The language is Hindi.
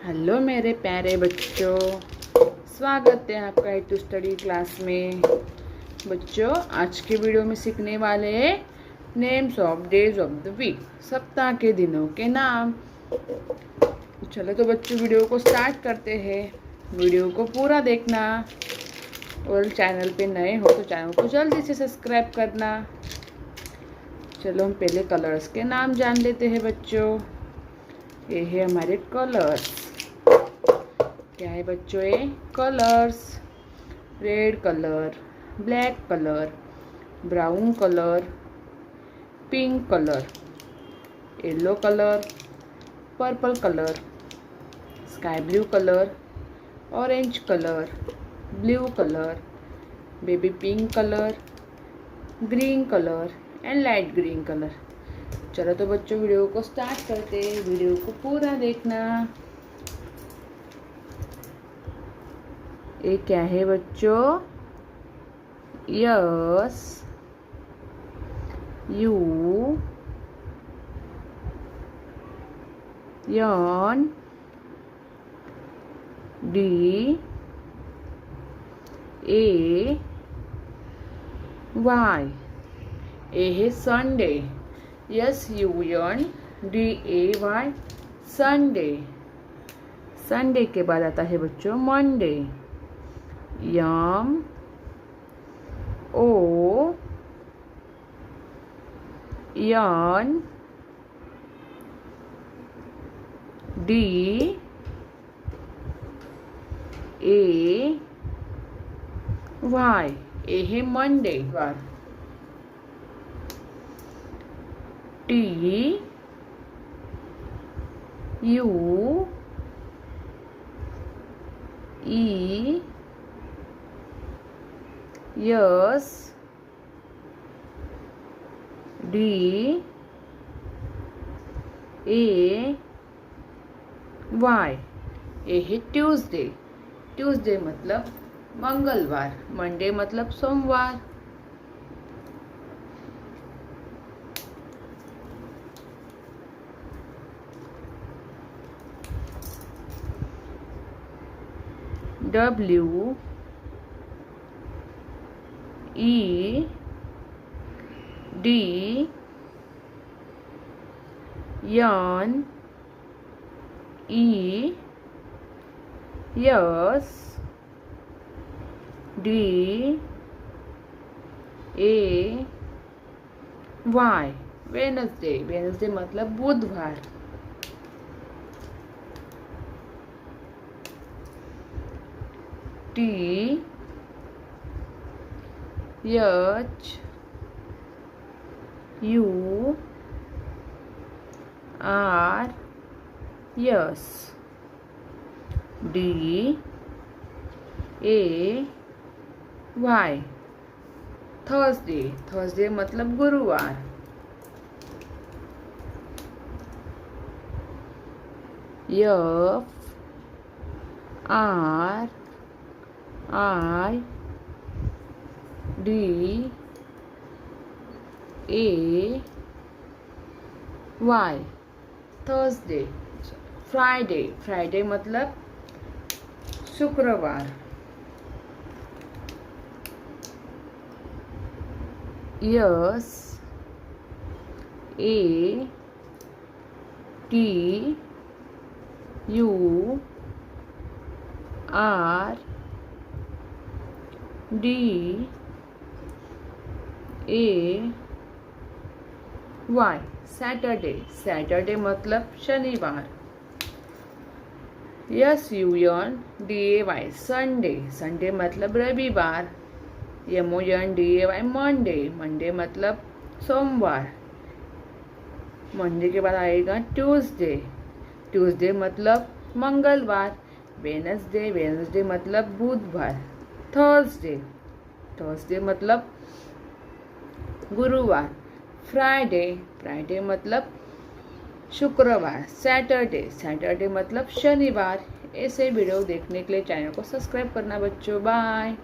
हेलो मेरे प्यारे बच्चों, स्वागत है आपका टू स्टडी क्लास में। बच्चों, आज के वीडियो में सीखने वाले हैं names of days of the week, सप्ताह के दिनों के नाम। चलो तो बच्चों, वीडियो को स्टार्ट करते हैं। वीडियो को पूरा देखना और चैनल पे नए हो तो चैनल को जल्दी से सब्सक्राइब करना। चलो हम पहले कलर्स के नाम जान लेते हैं बच्चों। ये है हमारे कलर्स। क्या है बच्चों? ये colours: red colour, black colour, brown colour, pink colour, yellow colour, purple colour, sky blue colour, orange colour, blue colour, baby pink colour, green colour and light green colour. चलो तो बच्चों, वीडियो को स्टार्ट करते हैं। वीडियो को पूरा देखना। ये क्या है बच्चों? S, U, N, D, A, Y. ए है Sunday. S, U, N, D, A, Y, Sunday. Sunday के बाद आता है बच्चों Monday. M, O, N, D, A, Y. ए है Monday. T, U, E, S, D, A, Y. ये है ट्यूसडे। ट्यूसडे मतलब मंगलवार, मंडे मतलब सोमवार। W, E, D, N, E, S, D, A, Y. Wednesday. Wednesday मतलब बुधवार। T, H, U, R, yes, D, A, Y. Thursday. Thursday मतलब गुरुवार। F, R, I, D, A, Y. Thursday. Friday. Friday मतलब शुक्रवार। S, A, T, U, R, D, A, Y. Saturday. Saturday मतलब शनिवार। S, U, N, D, A, Y, Sunday. Sunday मतलब रविवार। M, O, N, D, A, Y, Monday. Monday मतलब सोमवार। मंडे के बाद आएगा ट्यूसडे। ट्यूसडे मतलब मंगलवार। वेनसडे। वेनसडे मतलब बुधवार। थर्सडे। थर्सडे मतलब गुरुवार। फ्राइडे। फ्राइडे मतलब शुक्रवार। सैटरडे। सैटरडे मतलब शनिवार। ऐसे वीडियो देखने के लिए चैनल को सब्सक्राइब करना बच्चों। बाय।